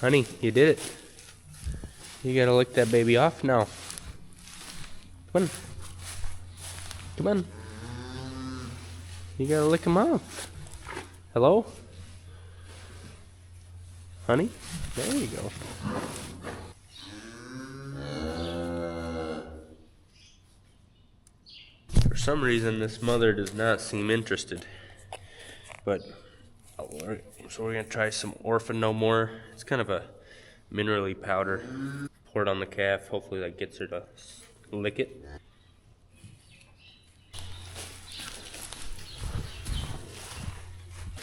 Honey, you did it. You gotta lick that baby off now. Come on. Come on. You gotta lick him off. Hello? Honey? There you go. For some reason, this mother does not seem interested. But, so we're gonna try some Orphan No More. It's kind of a minerally powder. Pour it on the calf. Hopefully that gets her to lick it.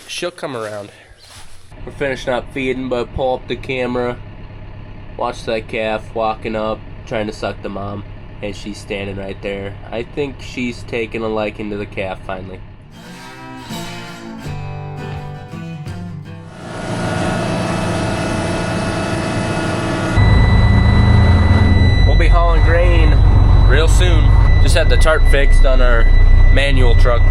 She'll come around. We're finishing up feeding, but pull up the camera. Watch that calf walking up, trying to suck the mom. And she's standing right there. I think she's taking a liking to the calf finally. We'll be hauling grain real soon. Just had the tarp fixed on our manual truck.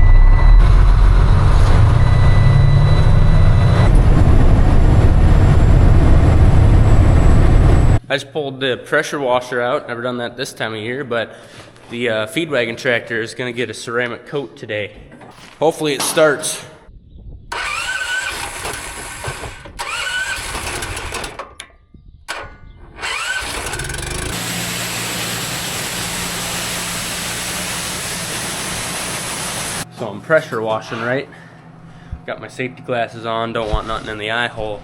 I just pulled the pressure washer out. Never done that this time of year, but the feed wagon tractor is gonna get a ceramic coat today. Hopefully it starts. So I'm pressure washing, right? Got my safety glasses on, don't want nothing in the eye hole.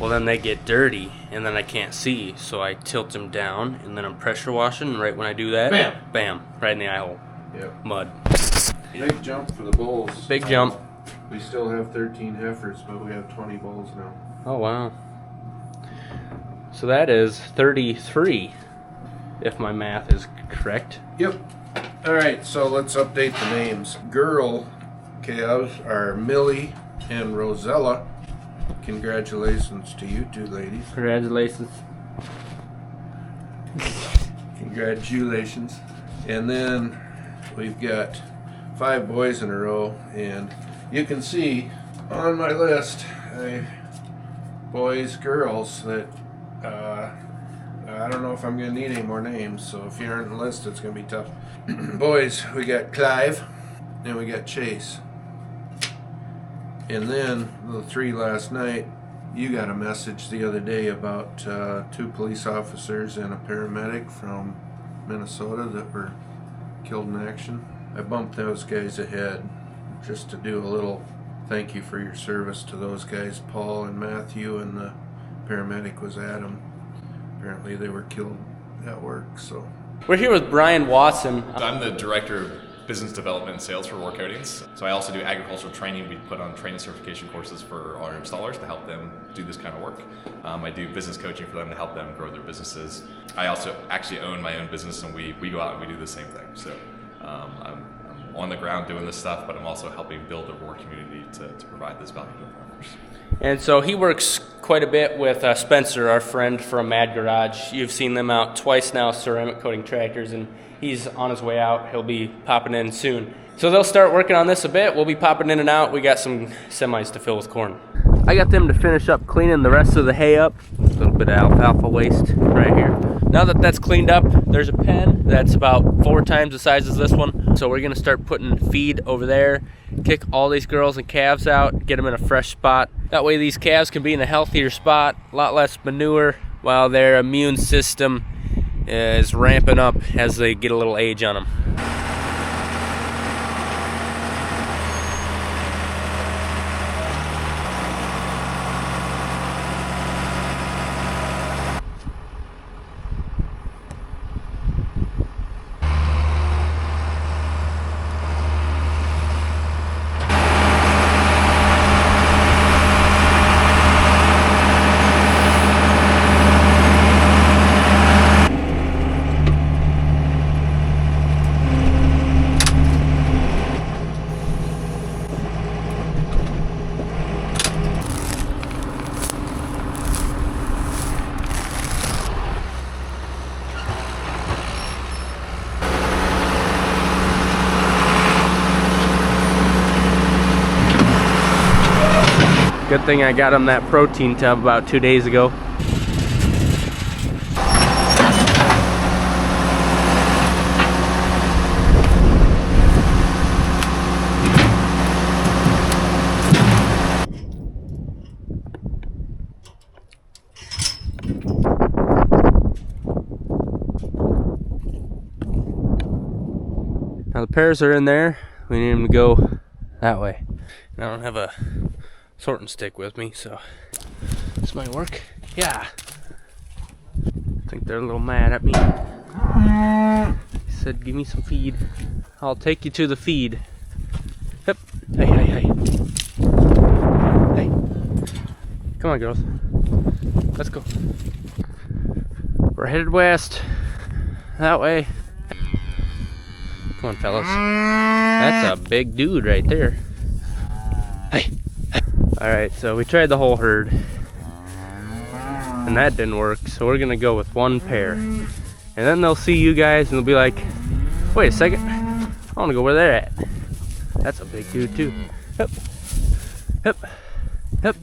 Well, then they get dirty, and then I can't see, so I tilt them down, and then I'm pressure washing, and right when I do that, bam, right in the eye hole. Yep. Mud. Big jump for the bulls. Big jump. We still have 13 heifers, but we have 20 bulls now. Oh, wow. So that is 33, if my math is correct. Yep. All right, so let's update the names. Girl calves are Millie and Rosella. Congratulations to you two ladies. Congratulations. Congratulations. And then we've got 5 boys in a row, and you can see on my list, boys, girls, that I don't know if I'm going to need any more names, so if you aren't on the list, it's going to be tough. Boys, we got Clive, and we got Chase. And then the 3 last night, you got a message the other day about 2 police officers and a paramedic from Minnesota that were killed in action. I bumped those guys ahead just to do a little thank you for your service to those guys, Paul and Matthew, and the paramedic was Adam. Apparently they were killed at work, so. We're here with Brian Watson. I'm the director of business development and sales for Roar Coatings. So I also do agricultural training. We put on training certification courses for our installers to help them do this kind of work. I do business coaching for them to help them grow their businesses. I also actually own my own business, and we go out and we do the same thing. So I'm on the ground doing this stuff, but I'm also helping build a Roar community to provide this value to the farmers. And so he works quite a bit with Spencer, our friend from Mad Garage. You've seen them out twice now, ceramic coating tractors, and he's on his way out. He'll be popping in soon. So they'll start working on this a bit. We'll be popping in and out. We got some semis to fill with corn. I got them to finish up cleaning the rest of the hay up. A little bit of alfalfa waste right here. Now that that's cleaned up, there's a pen that's about 4 times the size as this one. So we're gonna start putting feed over there, kick all these girls and calves out, get them in a fresh spot. That way these calves can be in a healthier spot, a lot less manure, while their immune system is ramping up as they get a little age on them. Good thing I got him that protein tub about 2 days ago. Now the pears are in there. We need them to go that way. And I don't have a sorting stick with me, so this might work. Yeah. I think they're a little mad at me. He said, give me some feed. I'll take you to the feed. Yep. Hey, hey, hey. Hey. Come on, girls. Let's go. We're headed west. That way. Come on, fellas. That's a big dude right there. Hey. Alright, so we tried the whole herd. And that didn't work, so we're gonna go with one pair. And then they'll see you guys and they'll be like, wait a second, I wanna go where they're at. That's a big dude too. Yep. Yep. Yep.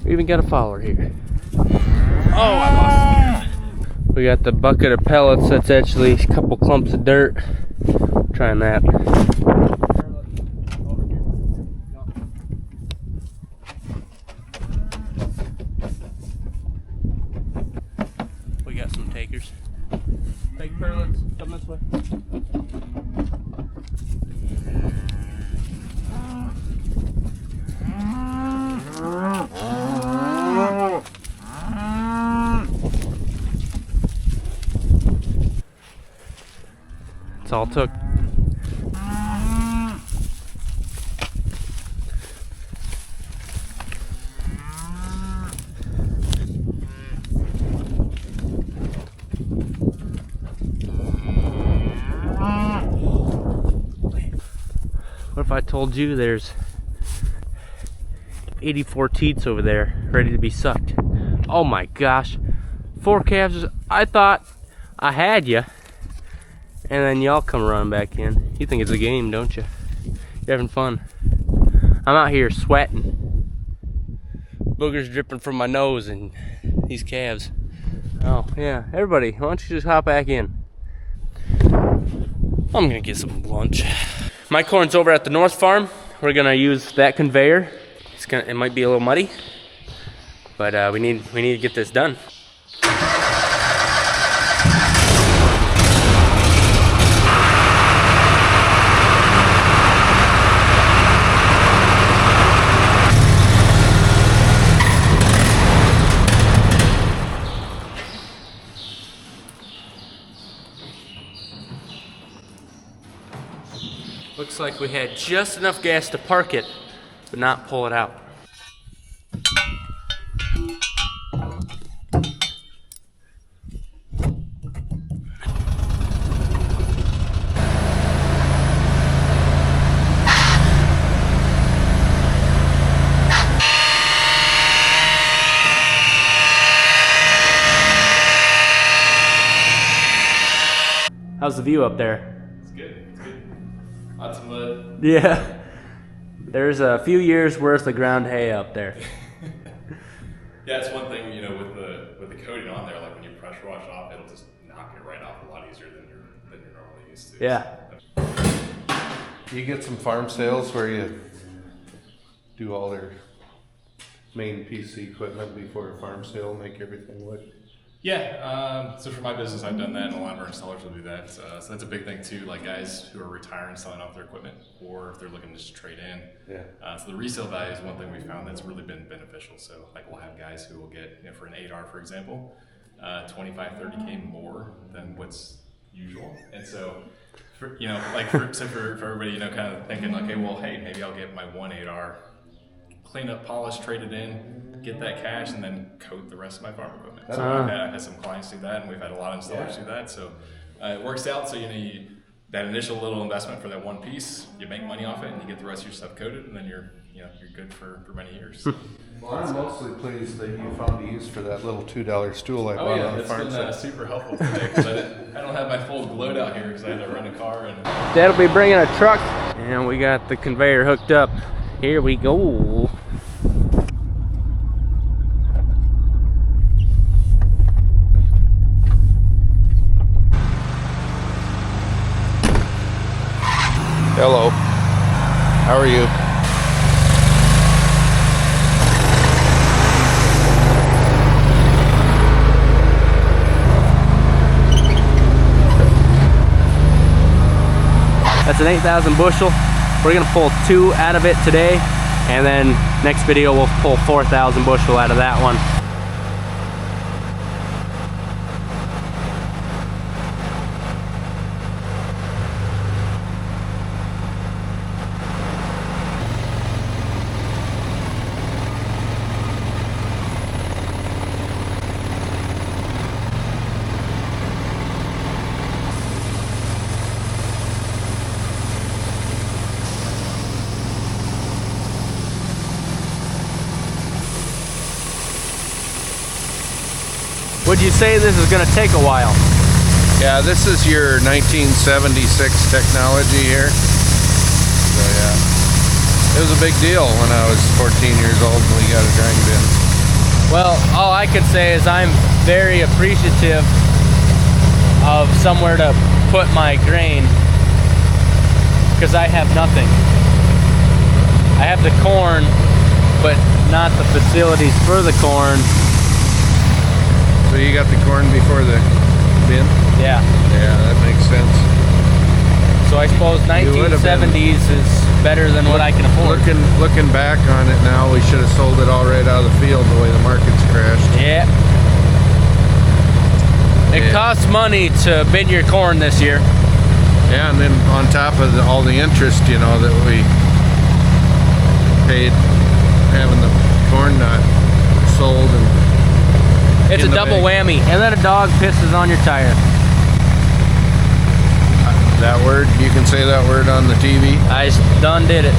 We even got a follower here. Oh, I lost it. We got the bucket of pellets. That's actually a couple clumps of dirt. Trying that. We got some takers. Take pellets. Come this way. That's all it took. What if I told you there's 84 teats over there ready to be sucked? Oh my gosh. 4 calves. I thought I had you. And then y'all come running back in. You think it's a game, don't you? You're having fun. I'm out here sweating. Boogers dripping from my nose and these calves. Oh, yeah. Everybody, why don't you just hop back in? I'm gonna get some lunch. My corn's over at the North Farm. We're gonna use that conveyor. It might be a little muddy, but we need to get this done. Looks like we had just enough gas to park it, but not pull it out. How's the view up there? It's good. It's good. Lots of mud. Yeah. There's a few years worth of ground hay up there. Yeah, it's one thing, you know, with the coating on there, like when you pressure wash it off, it'll just knock it right off a lot easier than you're normally used to. Yeah. You get some farm sales where you do all their main PC equipment before a farm sale, make everything look. Yeah, so for my business, I've done that, and a lot of our installers will do that. So that's a big thing too, like guys who are retiring, selling off their equipment, or if they're looking to just trade in. Yeah. So the resale value is one thing we found that's really been beneficial. So like we'll have guys who will get, you know, for an 8R, for example, 25, 30K more than what's usual. And so, for, you know, like for everybody, you know, kind of thinking like, hey, well, hey, maybe I'll get my 1.8R, clean up, polish, trade it in, get that cash, and then coat the rest of my farm equipment. So I've had some clients do that, and we've had a lot of installers do that. So it works out. So you know, that initial little investment for that one piece, you make money off it, and you get the rest of your stuff coated, and then you're good for many years. So. Well, I'm mostly pleased that you found a use for that little $2 stool I bought on the farm it's been super helpful today because I don't have my full gloat out here because I had to run a car and. Dad'll be bringing a truck, and we got the conveyor hooked up. Here we go. Hello. How are you? That's an 8,000 bushel. We're gonna pull 2 out of it today, and then next video we'll pull 4,000 bushel out of that one. Would you say this is going to take a while? Yeah, this is your 1976 technology here. So yeah, it was a big deal when I was 14 years old and we got a drying bin. Well, all I could say is I'm very appreciative of somewhere to put my grain, because I have nothing. I have the corn, but not the facilities for the corn. So you got the corn before the bin? Yeah. Yeah, that makes sense. So I suppose 1970s is better than what I can afford. Looking back on it now, we should have sold it all right out of the field the way the market's crashed. Yeah. It costs money to bin your corn this year. Yeah, and then on top of all the interest, you know, that we paid having the corn not sold and it's a double whammy. And then a dog pisses on your tire. That word? You can say that word on the TV? I done did it.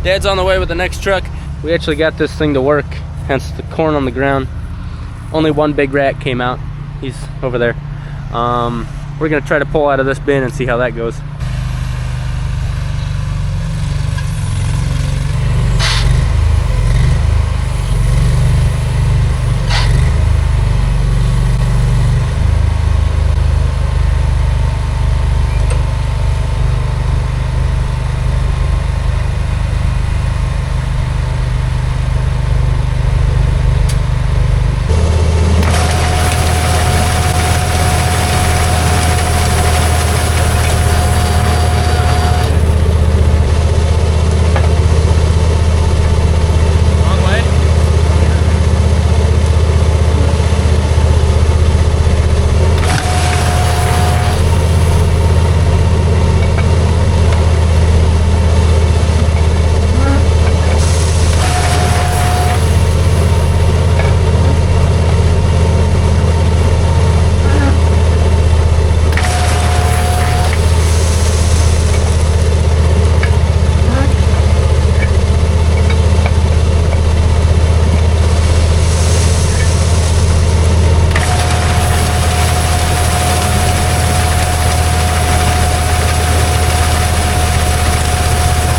Dad's on the way with the next truck. We actually got this thing to work, hence the corn on the ground. Only one big rat came out. He's over there. We're gonna try to pull out of this bin and see how that goes.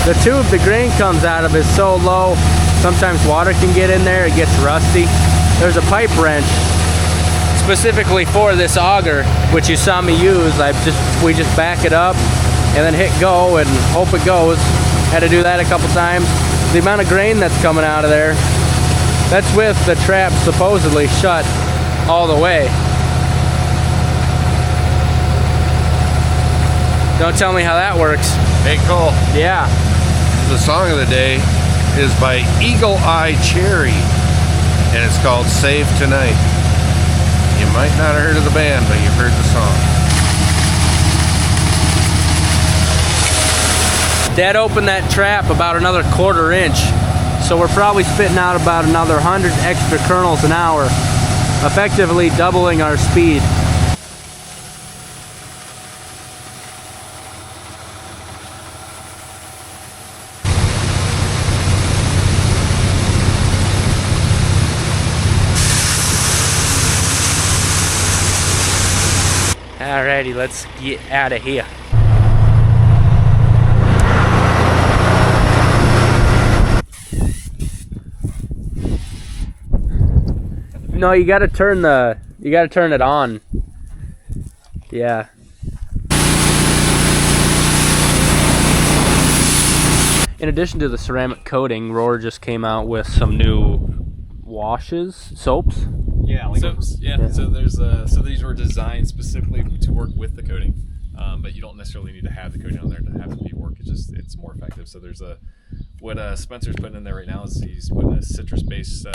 The tube the grain comes out of is so low, sometimes water can get in there, it gets rusty. There's a pipe wrench specifically for this auger, which you saw me use. We just back it up and then hit go and hope it goes. Had to do that a couple times. The amount of grain that's coming out of there, that's with the trap supposedly shut all the way. Don't tell me how that works. Hey, Cole. Yeah. The song of the day is by Eagle Eye Cherry, and it's called Save Tonight. You might not have heard of the band, but you've heard the song. Dad opened that trap about another 1/4 inch, so we're probably spitting out about another 100 extra kernels an hour, effectively doubling our speed. Alrighty, let's get out of here. No, you gotta turn it on. Yeah. In addition to the ceramic coating, Roar just came out with some new soaps. Yeah, like Soaps, yeah. So there's so these were designed specifically to work with the coating, but you don't necessarily need to have the coating on there to have it work. It's more effective. So there's what Spencer's putting in there right now is he's putting a citrus-based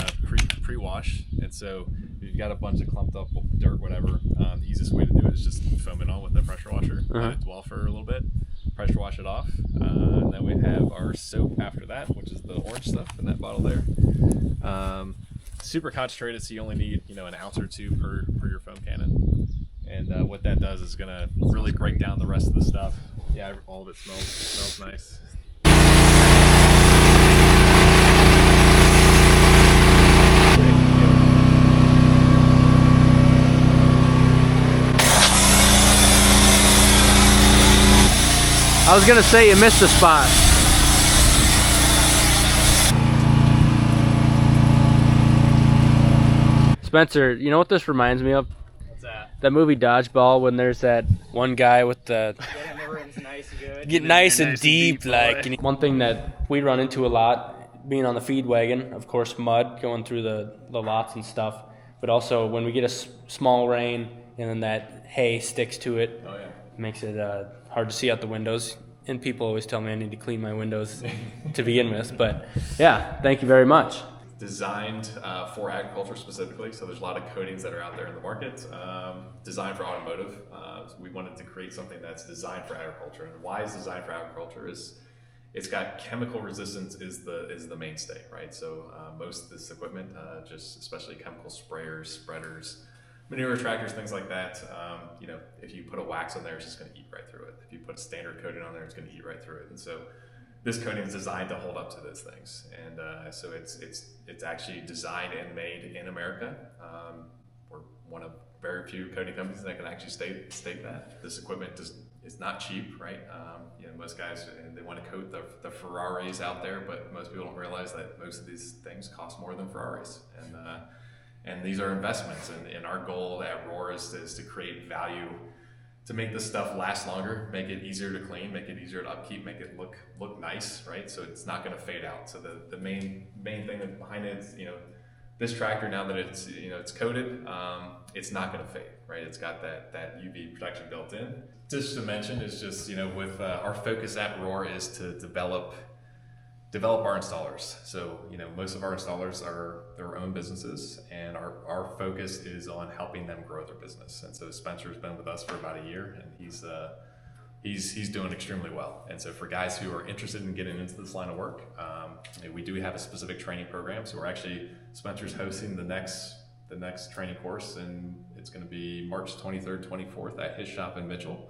pre-wash, and so if you've got a bunch of clumped up dirt, whatever, the easiest way to do it is just foam it on with a pressure washer, let it dwell for a little bit, pressure wash it off, and then we have our soap after that, which is the orange stuff in that bottle there. Super concentrated, so you only need an ounce or two per your foam cannon, and what that does is going to really break down the rest of the stuff. Yeah, all of it smells nice. I was gonna say you missed the spot. Spencer, you know what this reminds me of? what's that? That movie Dodgeball, when there's that one guy with the Everyone's nice and good. get nice and deep, like one thing that we run into a lot, being on the feed wagon, of course, mud going through the lots and stuff, but also when we get a small rain and then that hay sticks to it, makes it hard to see out the windows. And people always tell me I need to clean my windows to begin with, but yeah, thank you very much. Designed for agriculture specifically, so there's a lot of coatings that are out there in the market. Designed for automotive, we wanted to create something that's designed for agriculture. And why is designed for agriculture is it's got chemical resistance is the mainstay, right? So most of this equipment, just especially chemical sprayers, spreaders, manure tractors, things like that, if you put a wax on there, it's just going to eat right through it. If you put a standard coating on there, it's going to eat right through it. And so this coating is designed to hold up to those things. And so it's actually designed and made in America. We're one of very few coating companies that can actually state that. This equipment is not cheap, right? Most guys, they want to coat the Ferraris out there, but most people don't realize that most of these things cost more than Ferraris. And these are investments, and our goal at Roar is to create value, to make this stuff last longer, make it easier to clean, make it easier to upkeep, make it look nice, right? So it's not going to fade out. So the main thing behind it is, this tractor, now that it's it's coated, it's not going to fade, right? It's got that UV protection built in. Just to mention is just with our focus at Roar is to develop our installers. So, most of our installers are their own businesses, and our focus is on helping them grow their business. And so Spencer's been with us for about a year, and he's doing extremely well. And so for guys who are interested in getting into this line of work, we do have a specific training program. So Spencer's hosting the next training course, and it's going to be March 23rd, 24th at his shop in Mitchell,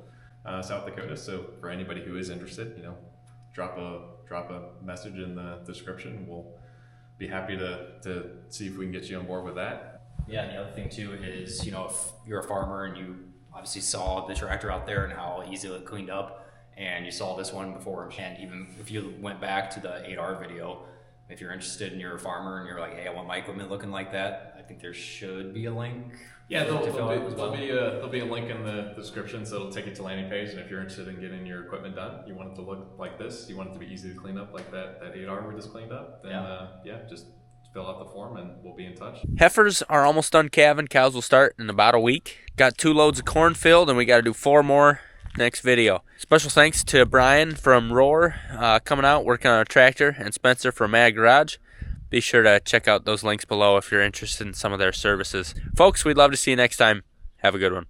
South Dakota. So for anybody who is interested, drop a message in the description. We'll be happy to see if we can get you on board with that. Yeah, and the other thing too is, if you're a farmer and you obviously saw the tractor out there and how easily it cleaned up, and you saw this one before, and even if you went back to the 8R video, if you're interested and you're a farmer and you're like, hey, I want my equipment looking like that, I think there should be a link. Yeah, there'll be a link in the description, so it'll take you to the landing page. And if you're interested in getting your equipment done, you want it to look like this, you want it to be easy to clean up like that 8R we just cleaned up, then just fill out the form and we'll be in touch. Heifers are almost done calving. Cows will start in about a week. Got 2 loads of corn filled, and we got to do 4 more next video. Special thanks to Brian from Roar coming out, working on a tractor, and Spencer from Ag Garage. Be sure to check out those links below if you're interested in some of their services. Folks, we'd love to see you next time. Have a good one.